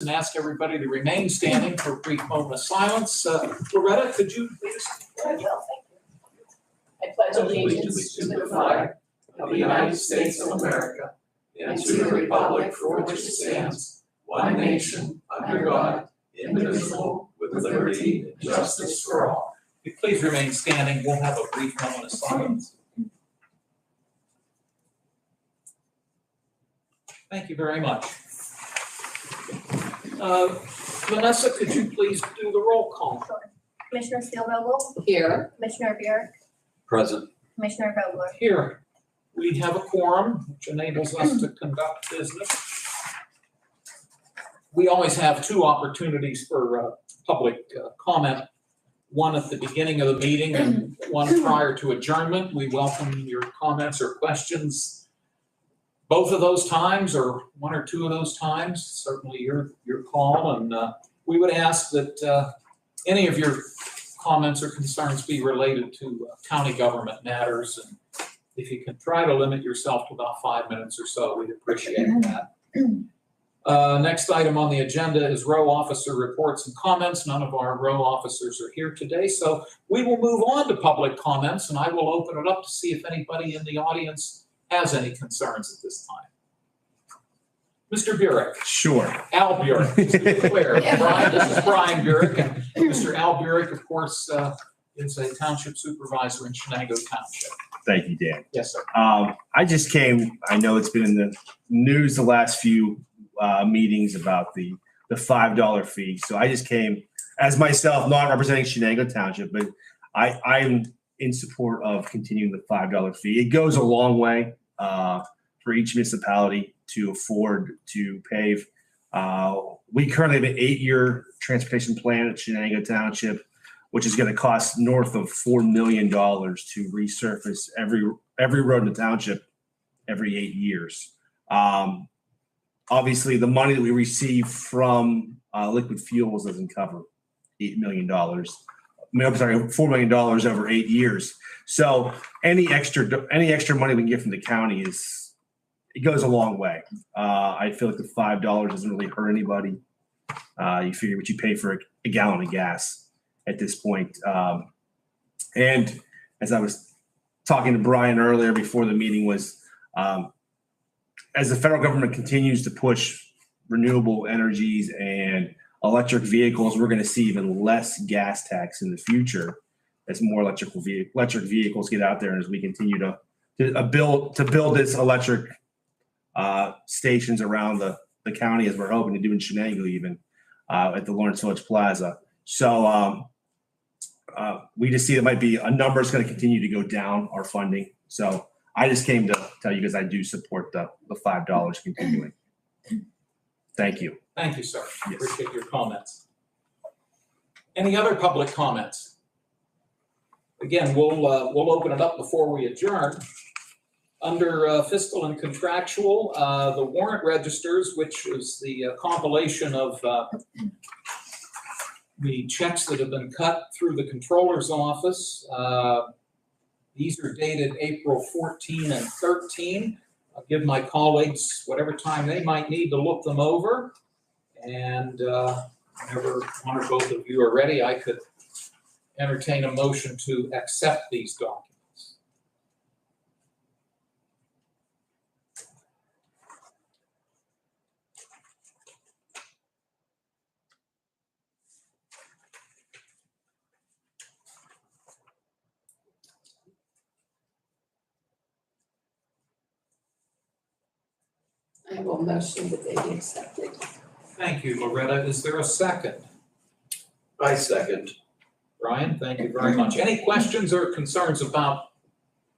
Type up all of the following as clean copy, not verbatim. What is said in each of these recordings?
And ask everybody to remain standing for a brief moment of silence. Loretta, could you please? I will, thank you. I pledge allegiance to the flag of the United States of America and to the republic for which it stands, one nation, under God, indivisible, with liberty and justice for all. If you please remain standing, we'll have a brief moment of silence. Thank you very much. Vanessa, could you please do the roll call? Sure. Commissioner Steelvogel? Here. Commissioner Bjork? Present. Commissioner Vogler? Here, we have a quorum, which enables us to conduct business. We always have two opportunities for public comment, one at the beginning of the meeting and one prior to adjournment. We welcome your comments or questions both of those times or one or two of those times, certainly your call. And we would ask that any of your comments or concerns be related to county government matters. And if you can try to limit yourself to about 5 minutes or so, we'd appreciate that. Next item on the agenda is row officer reports and comments. None of our row officers are here today, so we will move on to public comments, and I will open it up to see if anybody in the audience has any concerns at this time. Mr. Burek. Sure. Al Burek, to be clear. Brian, this is Brian Burek, and Mr. Al Burek, of course, is a township supervisor in Shenango Township. Thank you, Dan. Yes, sir. I just came, I know it's been in the news the last few meetings about the $5 fee. So I just came as myself, not representing Shenango Township, but I'm in support of continuing the $5 fee. It goes a long way for each municipality to afford to pave. We currently have an 8-year transportation plan at Shenango Township, which is going to cost north of $4 million to resurface every road in the township every 8 years. Obviously, the money that we receive from liquid fuels doesn't cover $8 million. I'm sorry, $4 million over 8 years. So any extra money we can get from the county it goes a long way. I feel like the $5 doesn't really hurt anybody. You figure what you pay for a gallon of gas at this point. And as I was talking to Brian earlier before the meeting was, as the federal government continues to push renewable energies and electric vehicles, we're going to see even less gas tax in the future as more electric vehicles get out there, and as we continue to build this electric stations around the county, as we're hoping to do in Shenango, even at the Lawrence Village Plaza. So we just see it might be a number is going to continue to go down, our funding. So I just came to tell you guys I do support the $5 continuing. Thank you. Thank you, sir. Yes. Appreciate your comments. Any other public comments? Again, we'll open it up before we adjourn. Under fiscal and contractual, the warrant registers, which is the compilation of the checks that have been cut through the controller's office. These are dated April 14 and 13. I'll give my colleagues whatever time they might need to look them over. And whenever one or both of you are ready, I could entertain a motion to accept these documents. I will motion that they be accepted. Thank you, Loretta. Is there a second? I second. Brian, thank you very much. Any questions or concerns about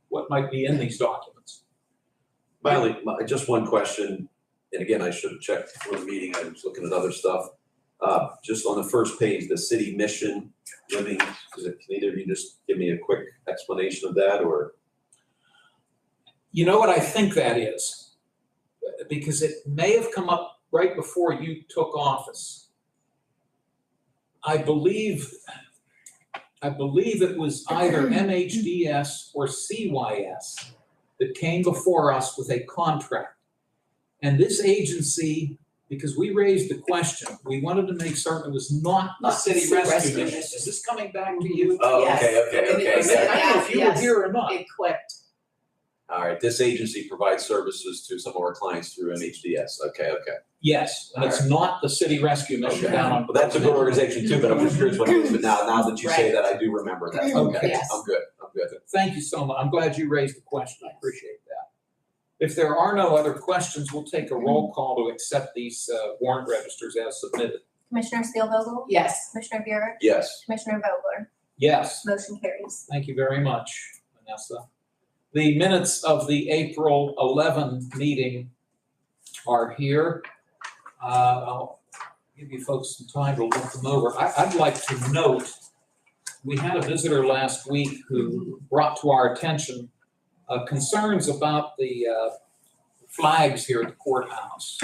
what might be in these documents? Just one question, and again, I should have checked before the meeting. I was looking at other stuff. Just on the first page, the city mission living, can either of you just give me a quick explanation of that, or? You know what I think that is? Because it may have come up right before you took office. I believe it was either MHDS or CYS that came before us with a contract. And this agency because we raised the question. We wanted to make certain it was not the Not the city city rescue rescue mission. mission. Is this coming back to you? Oh, Yes. okay. And it was I don't know if you were Yes. here or not. It clicked. All right, this agency provides services to some of our clients through MHDS. Okay. Yes, and it's not the city rescue mission Okay. down on. But that's a good organization too, but I'm just curious what it is. But now that you say Right. that, I do remember that. Okay. Okay, Yes. I'm good. Thank you so much. I'm glad you raised the question. I Yes. appreciate that. If there are no other questions, we'll take a roll call to accept these warrant registers as submitted. Commissioner Steelvogel? Yes. Commissioner Buick? Yes. Commissioner Vogler? Yes. Motion carries. Thank you very much, Vanessa. The minutes of the April 11 meeting are here. I'll give you folks some time to look them over. I'd like to note, we had a visitor last week who brought to our attention concerns about the flags here at the courthouse,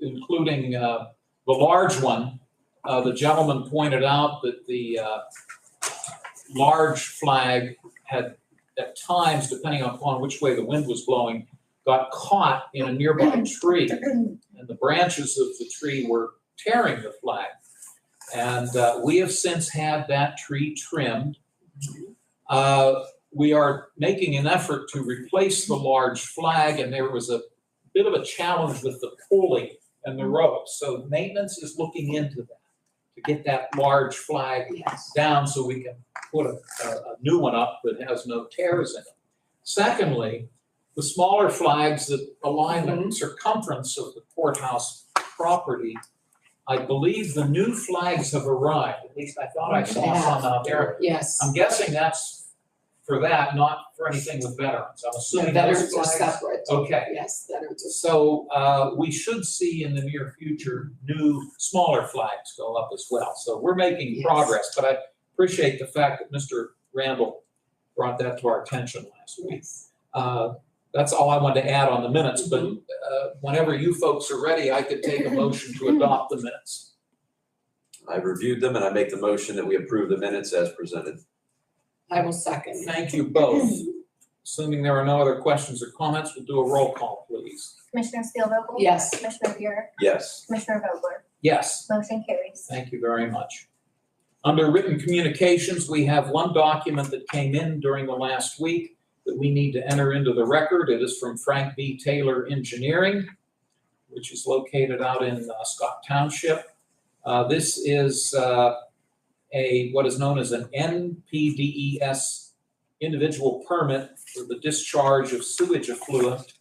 including the large one. The gentleman pointed out that the large flag had at times, depending upon which way the wind was blowing, got caught in a nearby tree, and the branches of the tree were tearing the flag. And we have since had that tree trimmed. We are making an effort to replace the large flag, and there was a bit of a challenge with the pulley and the rope. So maintenance is looking into that, to get that large flag Yes. down so we can put a new one up that has no tears in it. Secondly, the smaller flags that align the circumference of the courthouse property, I believe the new flags have arrived. At least I thought I saw some out there. Yes. I'm guessing that's for that, not for anything with veterans. I'm The assuming those veterans are flags. separate. Okay. Yes, veterans are. So we should see in the near future new smaller flags go up as well. So we're making Yes. progress, but I appreciate the fact that Mr. Randall brought that to our attention last week. Yes. That's all I wanted to add on the minutes, but whenever you folks are ready, I could take a motion to adopt the minutes. I've reviewed them and I make the motion that we approve the minutes as presented. I will second. Thank you both. Assuming there are no other questions or comments, we'll do a roll call, please. Commissioner Steelvogel? Yes. Commissioner Buick? Yes. Commissioner Vogler? Yes. Motion carries. Thank you very much. Under written communications, we have one document that came in during the last week that we need to enter into the record. It is from Frank B. Taylor Engineering, which is located out in Scott Township. This is what is known as an NPDES individual permit for the discharge of sewage effluent.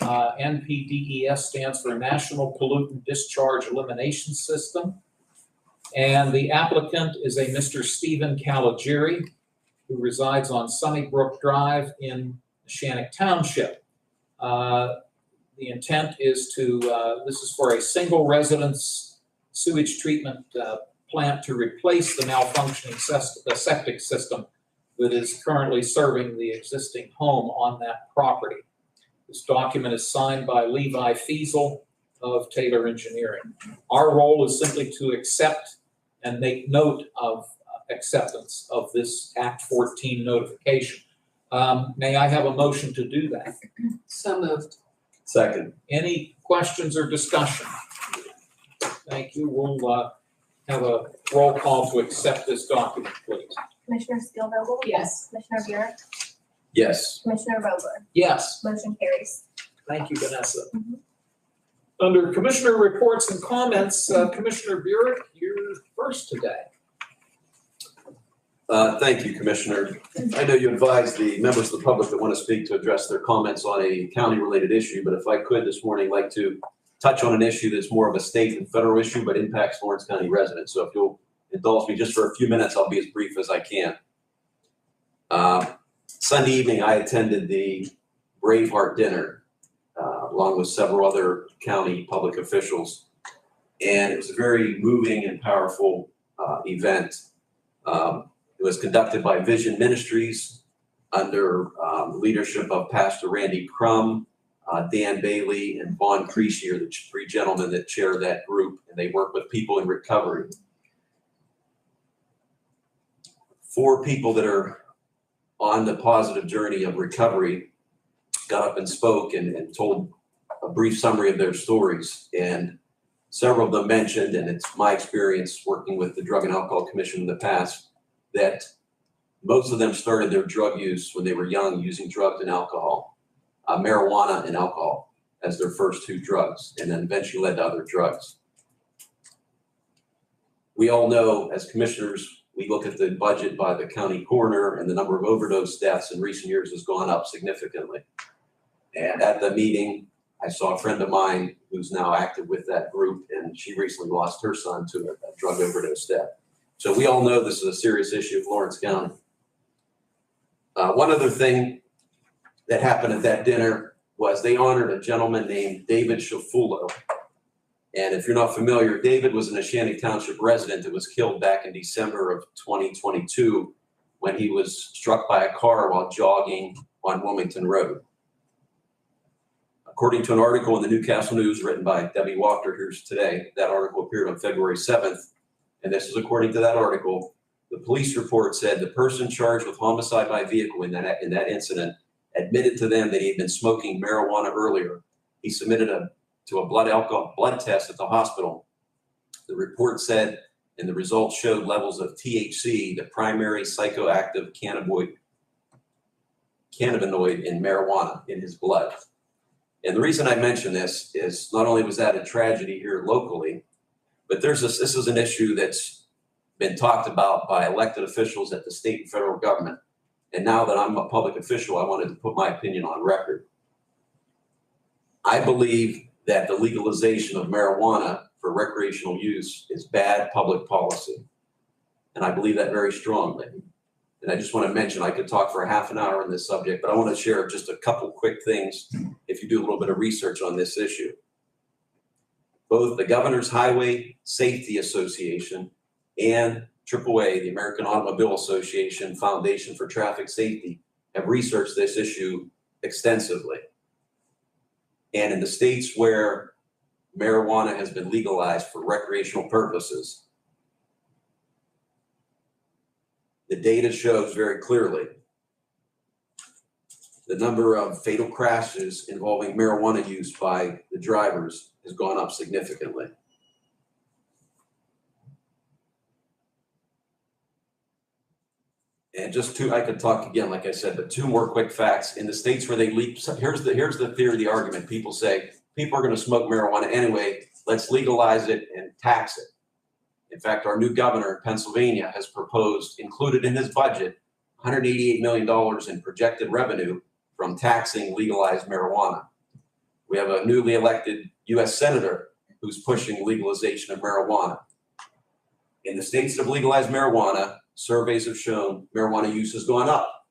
NPDES stands for National Pollutant Discharge Elimination System. And the applicant is a Mr. Stephen Caligieri, who resides on Sunnybrook Drive in Shannick Township. The intent is this is for a single residence sewage treatment plant to replace the malfunctioning septic system that is currently serving the existing home on that property. This document is signed by Levi Fiesel of Taylor Engineering. Our role is simply to accept and make note of acceptance of this Act 14 notification. May I have a motion to do that? So moved. Second. Any questions or discussion? Thank you. We'll have a roll call to accept this document, please. Commissioner Steelvogel? Yes. Commissioner Buick? Yes. Commissioner Vogler? Yes. Motion carries. Thank you, Vanessa. Mhm. Under Commissioner reports and comments, Commissioner Burek, you're first today. Thank you, Commissioner. I know you advised the members of the public that want to speak to address their comments on a county-related issue, but if I could this morning, like to touch on an issue that's more of a state and federal issue, but impacts Lawrence County residents. So if you'll indulge me just for a few minutes, I'll be as brief as I can. Sunday evening, I attended the Braveheart dinner, along with several other county public officials. And it was a very moving and powerful event. It was conducted by Vision Ministries under leadership of Pastor Randy Crum, Dan Bailey, and Vaughn Creasy are the three gentlemen that chair that group, and they work with people in recovery. 4 people that are on the positive journey of recovery got up and spoke and told a brief summary of their stories. And several of them mentioned, and it's my experience working with the Drug and Alcohol Commission in the past, that most of them started their drug use when they were young, using drugs and alcohol, marijuana and alcohol as their first two drugs, and then eventually led to other drugs. We all know, as commissioners, we look at the budget by the county coroner, and the number of overdose deaths in recent years has gone up significantly. And at the meeting, I saw a friend of mine who's now active with that group, and she recently lost her son to a drug overdose death. So we all know this is a serious issue in Lawrence County. One other thing that happened at that dinner was they honored a gentleman named David Shafulo. And if you're not familiar, David was an Ashanti Township resident that was killed back in December of 2022 when he was struck by a car while jogging on Wilmington Road. According to an article in the Newcastle News written by Debbie Walker here today, that article appeared on February 7th. And this is according to that article. The police report said the person charged with homicide by vehicle in that incident admitted to them that he had been smoking marijuana earlier. He submitted to a blood test at the hospital. The report said, and the results showed levels of THC, the primary psychoactive cannabinoid in marijuana, in his blood. And the reason I mention this is not only was that a tragedy here locally, but this is an issue that's been talked about by elected officials at the state and federal government. And now that I'm a public official, I wanted to put my opinion on record. I believe that the legalization of marijuana for recreational use is bad public policy. And I believe that very strongly. And I just want to mention, I could talk for a half an hour on this subject, but I want to share just a couple quick things if you do a little bit of research on this issue. Both the Governor's Highway Safety Association and AAA, the American Automobile Association Foundation for Traffic Safety, have researched this issue extensively. And in the states where marijuana has been legalized for recreational purposes, the data shows very clearly the number of fatal crashes involving marijuana use by the drivers has gone up significantly. And just I could talk again, like I said, but two more quick facts. In the states where they here's the theory of the argument. People say, people are going to smoke marijuana anyway, let's legalize it and tax it. In fact, our new governor in Pennsylvania has proposed, included in his budget, $188 million in projected revenue from taxing legalized marijuana. We have a newly elected U.S. Senator who's pushing legalization of marijuana. In the states that have legalized marijuana, surveys have shown marijuana use has gone up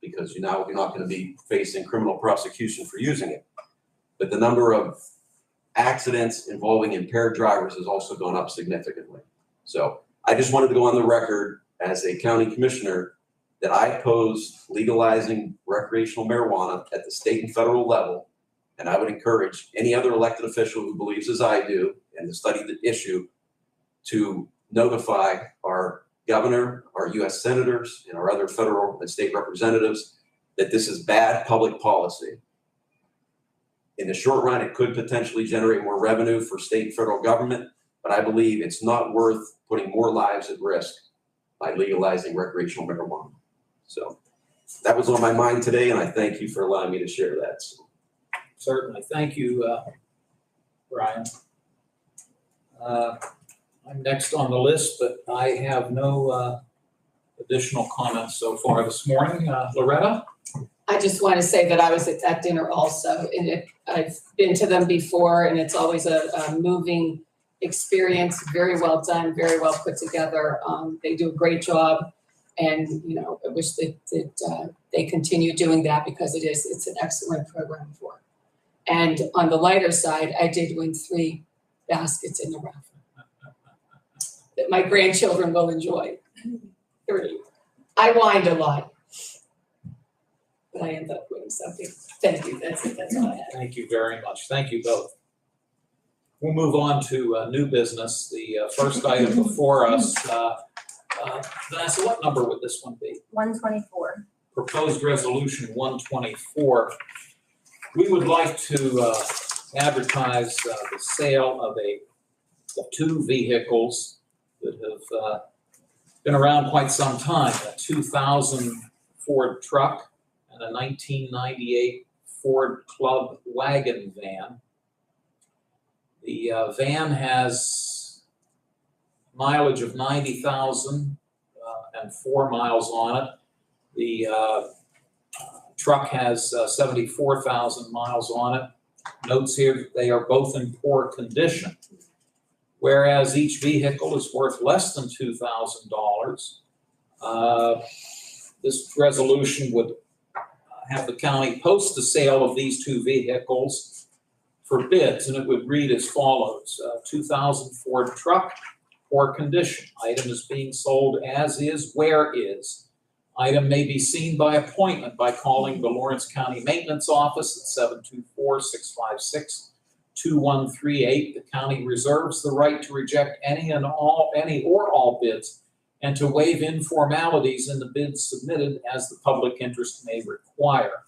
because now you're not going to be facing criminal prosecution for using it. But the number of accidents involving impaired drivers has also gone up significantly. So I just wanted to go on the record as a county commissioner that I oppose legalizing recreational marijuana at the state and federal level. And I would encourage any other elected official who believes as I do and to study the issue to notify our governor, our U.S. senators, and our other federal and state representatives that this is bad public policy. In the short run, it could potentially generate more revenue for state and federal government, but I believe it's not worth putting more lives at risk by legalizing recreational marijuana. So that was on my mind today, and I thank you for allowing me to share that. Certainly. Thank you, Brian. I'm next on the list, but I have no additional comments so far this morning. Loretta? I just want to say that I was at that dinner also, and I've been to them before, and it's always a moving experience. Very well done, very well put together. They do a great job, and I wish that they continue doing that because it's an excellent program for. And on the lighter side, I did win 3 baskets in the raffle that my grandchildren will enjoy. 3. I whined a lot, but I ended up winning something. Thank you. That's it. That's all I had. Thank you very much. Thank you both. We'll move on to new business. The first item before us, Vanessa, what number would this one be? 124. Proposed resolution 124. We would like to advertise the sale of two vehicles that have been around quite some time, a 2000 Ford truck and a 1998 Ford Club wagon van. The van has mileage of 90,000 and 4 miles on it. The truck has 74,000 miles on it. Notes here that they are both in poor condition. Whereas each vehicle is worth less than $2,000, this resolution would have the county post the sale of these two vehicles for bids, and it would read as follows. 2000 Ford truck, poor condition. Item is being sold as is, where is. Item may be seen by appointment by calling the Lawrence County Maintenance Office at 724-656-2138. The county reserves the right to reject any or all bids and to waive informalities in the bids submitted as the public interest may require.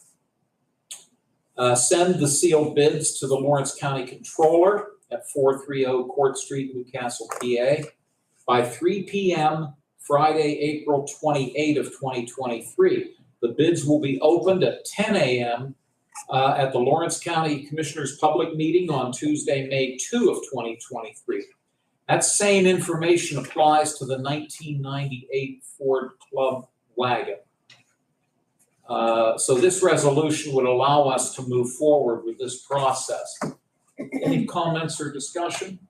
Send the sealed bids to the Lawrence County Controller at 430 Court Street, Newcastle, PA, by 3 p.m. Friday, April 28 of 2023. The bids will be opened at 10 a.m. At the Lawrence County Commissioners' Public Meeting on Tuesday, May 2 of 2023. That same information applies to the 1998 Ford Club wagon. So this resolution would allow us to move forward with this process. Any comments or discussion?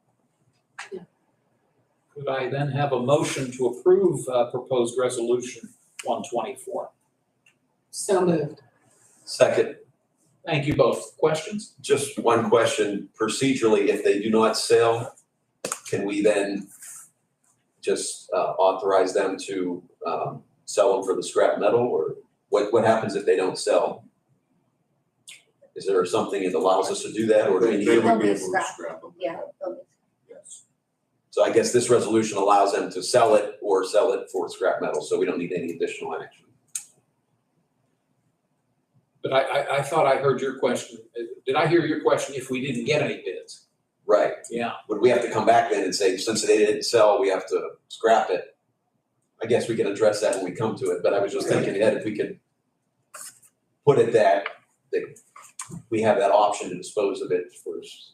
Could I then have a motion to approve proposed resolution 124? So moved. Second, Thank you both. Questions? just one question. Procedurally, if they do not sell, can we then just authorize them to sell them for the scrap metal, or what happens if they don't sell? Is there something that allows us to do that, or do we need? They'll be scrap. Yeah, they'll be. Yes. So I guess this resolution allows them to sell it or sell it for scrap metal, so we don't need any additional action. But I thought I heard your question. Did I hear your question if we didn't get any bids? Right. Yeah. Would we have to come back then and say, since they didn't sell, we have to scrap it? I guess we can address that when we come to it, but I was just thinking ahead, if we could put it that we have that option to dispose of it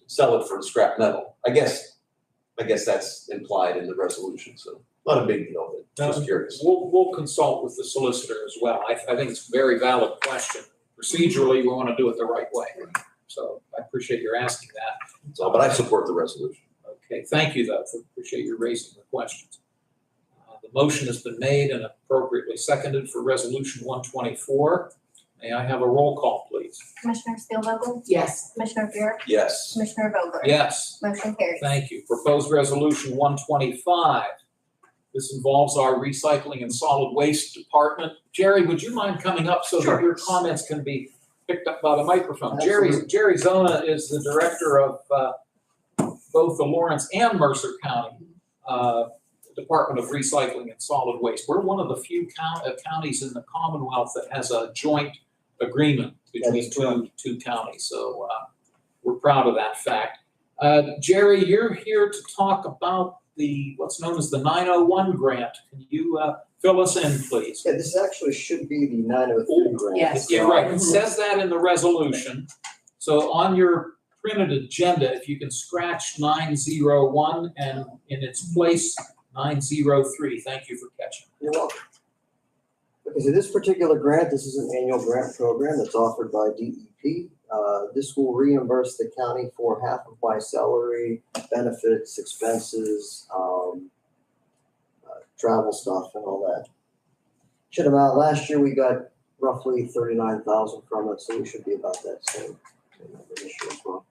sell it for scrap metal. I guess that's implied in the resolution, so not a big deal, but just curious. We'll consult with the solicitor as well. I think it's a very valid question. Procedurally, we want to do it the right way. So I appreciate your asking that. So, but I support the resolution. Okay, thank you though. Appreciate you raising the questions. The motion has been made and appropriately seconded for resolution 124. May I have a roll call, please? Commissioner Steelvogel? Yes. Commissioner Buick? Yes. Commissioner Vogler? Yes. Motion carries. Thank you. Proposed resolution 125. This involves our recycling and solid waste department. Jerry, would you mind coming up so that your comments can be picked up by the microphone? Jerry Zona is the director of both the Lawrence and Mercer County Department of Recycling and Solid Waste. We're one of the few counties in the Commonwealth that has a joint agreement between two counties. So we're proud of that fact. Jerry, you're here to talk about what's known as the 901 grant. Can you fill us in, please? Yeah, this actually should be the 903 grant. Yes. Yeah, right. It says that in the resolution. So on your printed agenda, if you can scratch 901 and in its place 903. Thank you for catching. You're welcome. Okay, so this particular grant, this is an annual grant program that's offered by DEP. This will reimburse the county for half of my salary, benefits, expenses, travel stuff and all that. Should amount, last year we got roughly 39,000 from it, so we should be about that same number this year as well.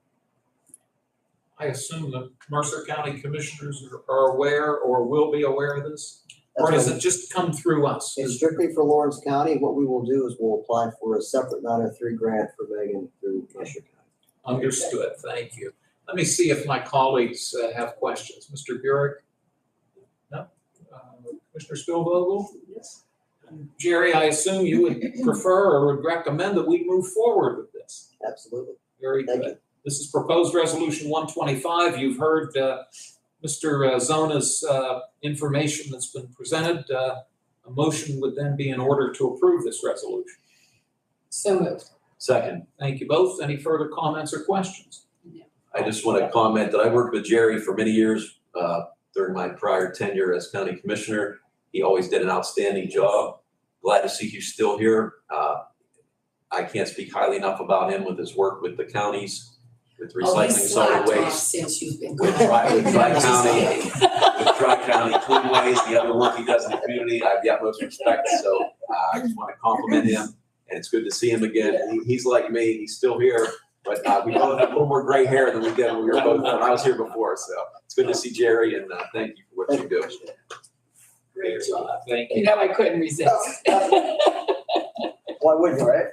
I assume the Mercer County Commissioners are aware or will be aware of this? Or does it just come through us? It's strictly for Lawrence County. What we will do is we'll apply for a separate 903 grant for Megan through Mercer County. Understood. Thank you. Let me see if my colleagues have questions. Mr. Burek? No? Commissioner Spielvogel? Yes. Jerry, I assume you would prefer or would recommend that we move forward with this. Absolutely. Very Thank good. This is proposed resolution 125. You've heard Mr. Zona's information that's been presented. A motion would then be in order to approve this resolution. So moved. Second, Thank you both. Any further comments or questions? I just want to comment that I worked with Jerry for many years during my prior tenure as county commissioner. He always did an outstanding job. Glad to see he's still here. I can't speak highly enough about him with his work with the counties, with recycling solid waste. Since you've been With gone. Tri-County Clean Waste, the other work he does in the community, I have the utmost respect. So I just want to compliment him, and it's good to see him again. He's like me, he's still here, but we both have a little more gray hair than we did when we were both, when I was here before. So it's good to see Jerry, and thank you for what you do. Great job. Thank You you. know I couldn't resist. Why wouldn't you, right?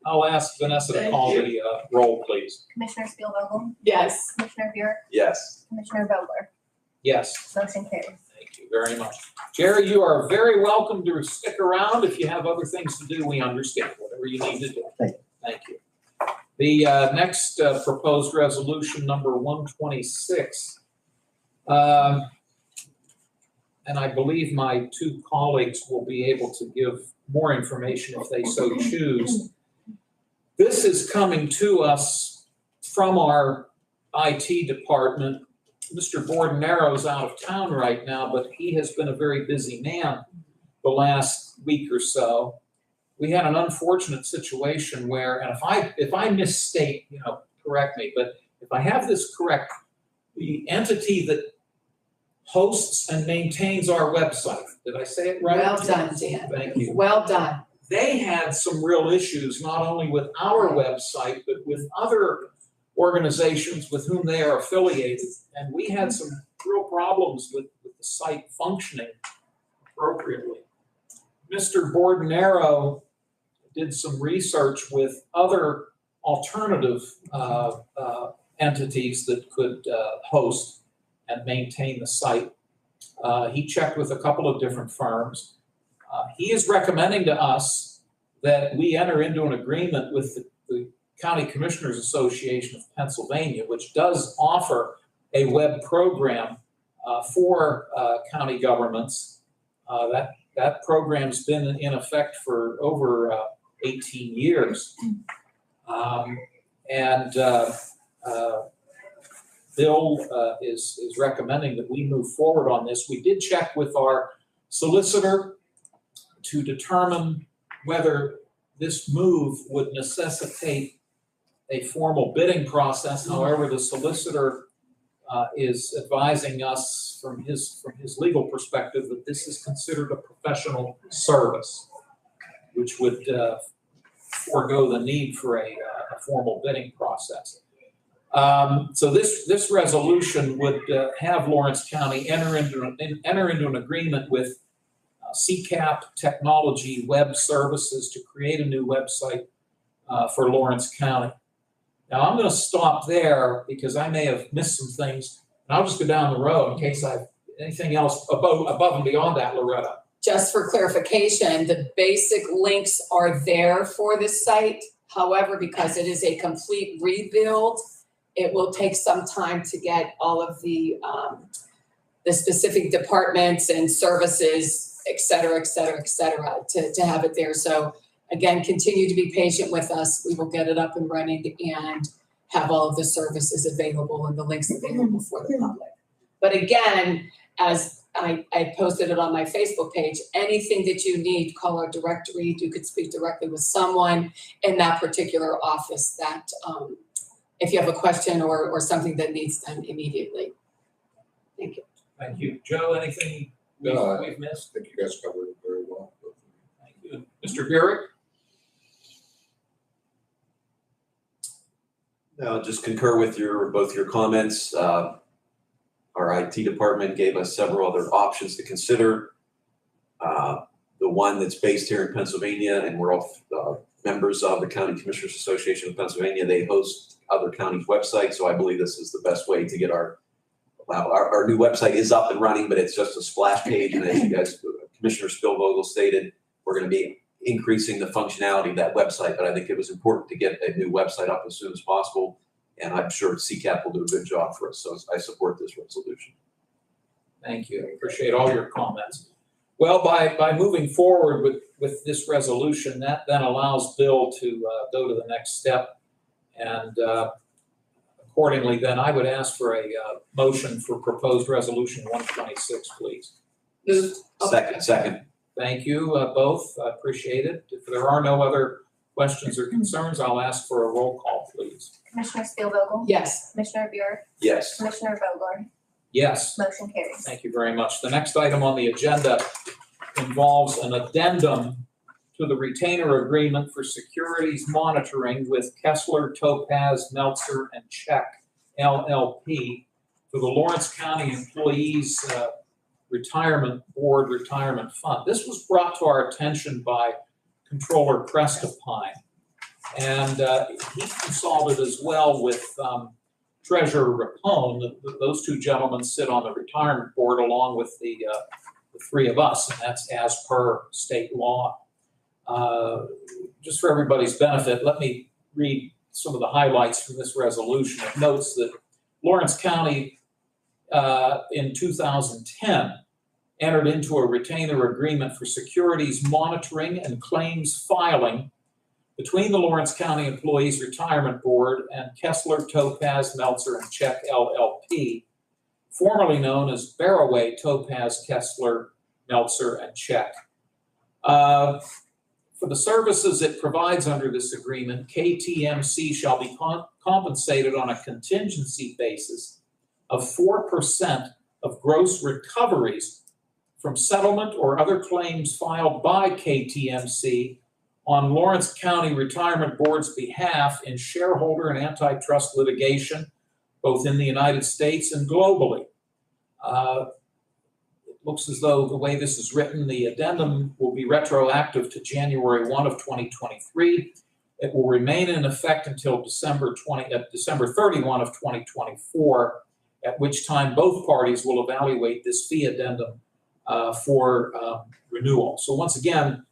I'll ask Vanessa to call the roll, please. Commissioner Spielvogel, Yes. Commissioner Buick, Yes. Commissioner Vogler, Yes. motion carries. Thank you very much. Jerry, you are very welcome to stick around. If you have other things to do, we understand, whatever you need to do. Thank you. The next proposed resolution, number 126. And I believe my two colleagues will be able to give more information if they so choose. This is coming to us from our IT department. Mr. Bordenarro's out of town right now, but he has been a very busy man the last week or so. We had an unfortunate situation where, and if I misstate, correct me, but if I have this correct, the entity that hosts and maintains our website, did I say it right? Well done, Dan. Thank you. Well done. They had some real issues, not only with our website, but with other organizations with whom they are affiliated. And we had some real problems with the site functioning appropriately. Mr. Bordenarro did some research with other alternative entities that could host and maintain the site. He checked with a couple of different firms. He is recommending to us that we enter into an agreement with the County Commissioners Association of Pennsylvania, which does offer a web program for county governments. That program's been in effect for over 18 years. Bill is recommending that we move forward on this. We did check with our solicitor to determine whether this move would necessitate a formal bidding process. However, the solicitor is advising us from his legal perspective that this is considered a professional service, which would forego the need for a formal bidding process. So this resolution would have Lawrence County enter into an agreement with CCAP Technology Web Services to create a new website for Lawrence County. Now I'm going to stop there because I may have missed some things, and I'll just go down the road in case I've anything else above and beyond that, Loretta. Just for clarification, the basic links are there for this site. However, because it is a complete rebuild, it will take some time to get all of the specific departments and services, et cetera, to have it there. So again, continue to be patient with us. We will get it up and running and have all of the services available and the links available for the public. But again, as I posted it on my Facebook page, anything that you need, call our directory. You could speak directly with someone in that particular office that if you have a question or something that needs done immediately. Thank you. Thank you. Joe, anything we've missed? I think you guys covered it very well. Thank you. Mr. Burek? No, just concur with both your comments. Our IT department gave us several other options to consider. The one that's based here in Pennsylvania, and we're all members of the County Commissioners Association of Pennsylvania. They host other counties' websites, so I believe this is the best way to get our new website is up and running, but it's just a splash page. And as you guys, Commissioner Spielvogel stated, we're going to be increasing the functionality of that website. But I think it was important to get a new website up as soon as possible. And I'm sure CCAP will do a good job for us, so I support this resolution. Thank you. I appreciate all your comments. Well, by moving forward with this resolution, that then allows Bill to go to the next step. And accordingly, then I would ask for a motion for proposed resolution 126, please. Moved. Second. Thank you both. I appreciate it. If there are no other questions or concerns, I'll ask for a roll call, please. Commissioner Spielvogel? Yes. Commissioner Buick? Yes. Commissioner Vogler? Yes. Motion carries. Thank you very much. The next item on the agenda involves an addendum to the retainer agreement for securities monitoring with Kessler, Topaz, Meltzer, and Check LLP for the Lawrence County Employees Retirement Board Retirement Fund. This was brought to our attention by Controller Prestapine, and he consulted as well with Treasurer Rapone. Those two gentlemen sit on the retirement board along with the three of us, and that's as per state law. Just for everybody's benefit, let me read some of the highlights from this resolution. It notes that Lawrence County in 2010 entered into a retainer agreement for securities monitoring and claims filing between the Lawrence County Employees Retirement Board and Kessler, Topaz, Meltzer, and Check LLP, formerly known as Barroway, Topaz, Kessler, Meltzer, and Check. For the services it provides under this agreement, KTMC shall be compensated on a contingency basis of 4% of gross recoveries from settlement or other claims filed by KTMC on Lawrence County Retirement Board's behalf in shareholder and antitrust litigation, both in the United States and globally. It looks as though the way this is written, the addendum will be retroactive to January 1 of 2023. It will remain in effect until December 31 of 2024, at which time both parties will evaluate this fee addendum for renewal. So once again,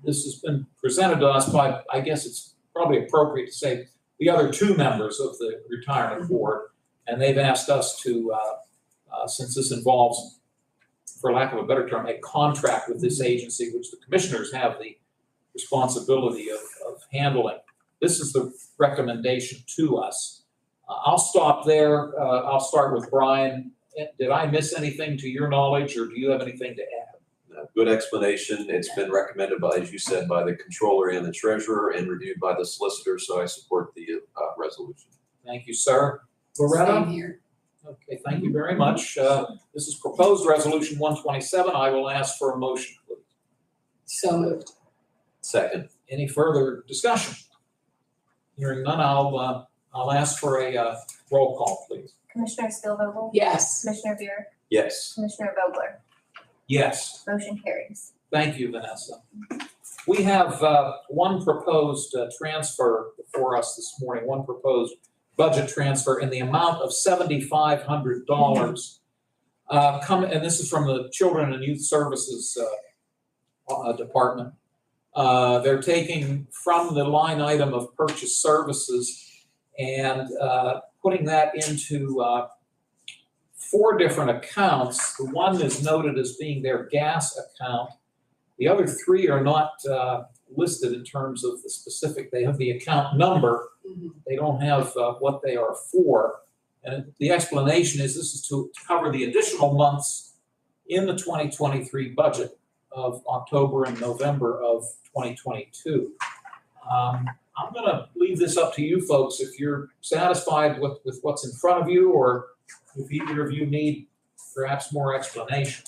this has been presented to us by, I guess it's probably appropriate to say, the other two members of the retirement board, and they've asked us to, since this involves, for lack of a better term, a contract with this agency, which the commissioners have the responsibility of handling. This is the recommendation to us. I'll stop there. I'll start with Brian. Did I miss anything to your knowledge, or do you have anything to add? Good explanation. It's been recommended by, as you said, by the controller and the treasurer and reviewed by the solicitor, so I support the resolution. Thank you, sir. Loretta? Same here. Okay, thank you very much. This is proposed resolution 127. I will ask for a motion, please. So moved. Second. Any further discussion? Hearing none, I'll ask for a roll call, please. Commissioner Spielvogel? Yes. Commissioner Buick? Yes. Commissioner Vogler? Yes. Motion carries. Thank you, Vanessa. We have one proposed transfer before us this morning, one proposed budget transfer in the amount of $7,500. And this is from the Children and Youth Services Department. They're taking from the line item of purchase services and putting that into 4 different accounts. The one is noted as being their gas account. The other 3 are not listed in terms of the specific. They have the account number. They don't have what they are for. And the explanation is this is to cover the additional months in the 2023 budget of October and November of 2022. I'm going to leave this up to you folks if you're satisfied with what's in front of you, or if either of you need perhaps more explanation.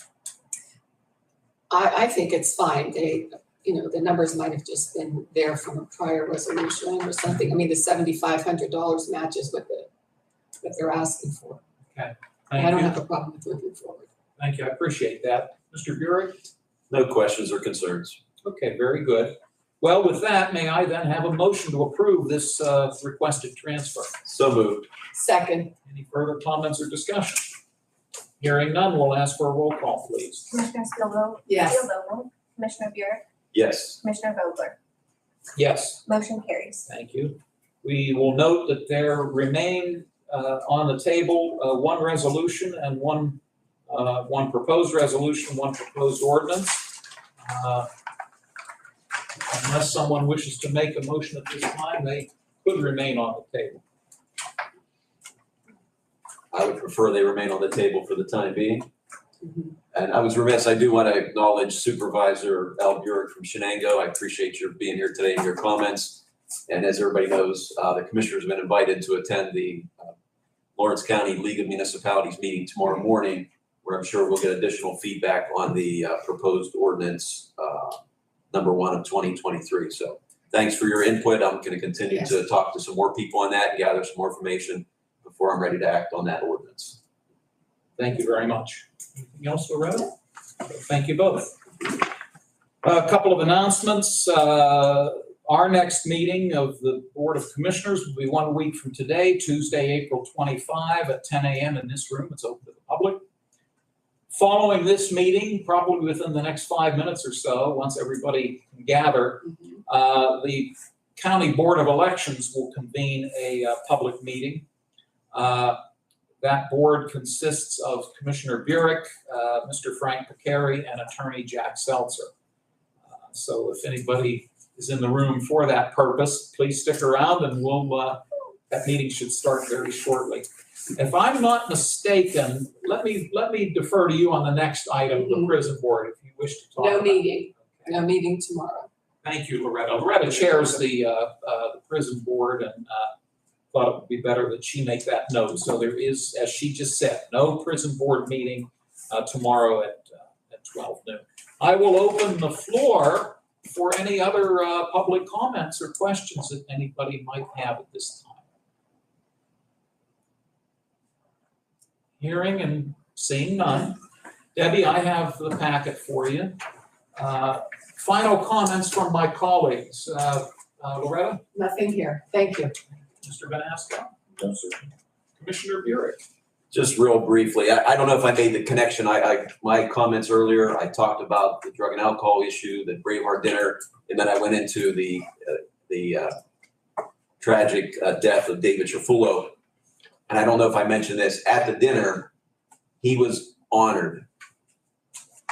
I think it's fine. The numbers might have just been there from a prior resolution or something. I mean, the $7,500 matches what they're asking for. Thank I don't you. have a problem with moving forward. Thank you. I appreciate that. Mr. Buick? No questions or concerns. Okay, very good. Well, with that, may I then have a motion to approve this requested transfer? So moved. Second. Any further comments or discussion? Hearing none, we'll ask for a roll call, please. Commissioner Spielvogel? Yes. Spielvogel? Commissioner Buick? Yes. Commissioner Vogler? Yes. Motion carries. Thank you. We will note that there remain on the table one resolution and one proposed resolution, one proposed ordinance. Unless someone wishes to make a motion at this time, they could remain on the table. I would prefer they remain on the table for the time being. And I was remiss, I do want to acknowledge Supervisor Al Burek from Shenango. I appreciate your being here today and your comments. And as everybody knows, the commissioners have been invited to attend the Lawrence County League of Municipalities meeting tomorrow morning, where I'm sure we'll get additional feedback on the proposed ordinance number 1 of 2023. So thanks for your input. I'm going to continue to talk to some more people on that, gather some more information before I'm ready to act on that ordinance. Thank you very much. Anything else, Loretta? Thank you both. A couple of announcements. Our next meeting of the Board of Commissioners will be 1 week from today, Tuesday, April 25 at 10 a.m. in this room. It's open to the public. Following this meeting, probably within the next 5 minutes or so, once everybody can gather, the County Board of Elections will convene a public meeting. That board consists of Commissioner Burek, Mr. Frank Picari, and Attorney Jack Seltzer. So if anybody is in the room for that purpose, please stick around and that meeting should start very shortly. If I'm not mistaken, let me defer to you on the next item, the prison board, if you wish to talk. No meeting, no meeting tomorrow. Thank you, Loretta. Loretta chairs the prison board, and thought it would be better that she make that note. So there is, as she just said, no prison board meeting tomorrow at 12 noon. I will open the floor for any other public comments or questions that anybody might have at this time. Hearing and seeing none. Debbie, I have the packet for you. Final comments from my colleagues. Loretta? Nothing here. Thank you. Mr. Van Askel? No, sir. Commissioner Burek? Just real briefly, I don't know if I made the connection. My comments earlier, I talked about the drug and alcohol issue, the Braveheart dinner, and then I went into the tragic death of David Trufullo. And I don't know if I mentioned this, at the dinner, he was honored.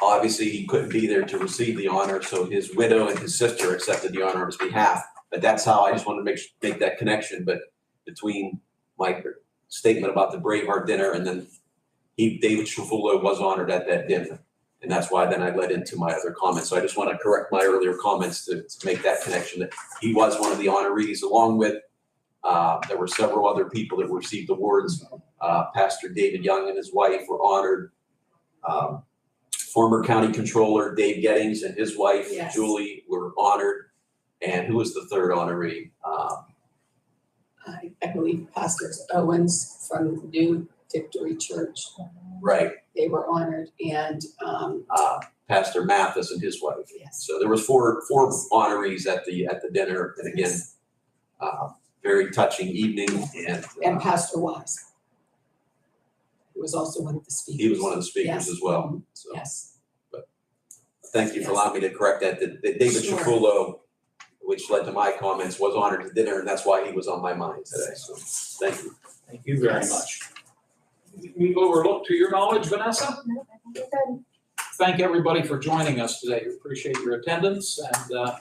Obviously, he couldn't be there to receive the honor, so his widow and his sister accepted the honor on his behalf. But that's how I just wanted to make that connection. But between my statement about the Braveheart dinner and then David Trufullo was honored at that dinner. And that's why then I led into my other comments. So I just want to correct my earlier comments to make that connection that he was one of the honorees, along with there were several other people that received awards. Pastor David Young and his wife were honored. Former County Controller Dave Gettings and his wife, Julie, were honored. And who was the third honoree? I believe Pastor Owens from New Victory Church. Right. They were honored, and Pastor Mathis and his wife. yes. So there was four honorees at the dinner, and again, very touching evening. And Pastor Wise, who was also one of the speakers. He was one of the speakers Yes. as well. So Yes. thank you for allowing me to correct that. That David Sure. Trufullo, which led to my comments, was honored at dinner, and that's why he was on my mind today. So thank you. Thank you very much. We've overlooked, to your knowledge, Vanessa? No, I think you're good. Thank everybody for joining us today. We appreciate your attendance and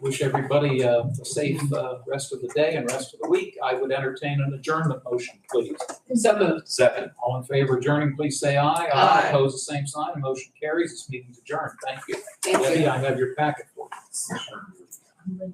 wish everybody a safe rest of the day and rest of the week. I would entertain an adjournment motion, please. So moved. Second. All in favor of adjourning, please say aye. Aye. Opposed, the same sign. The motion carries. This meeting's adjourned. Thank you. Thank you. Debbie, I have your packet for you.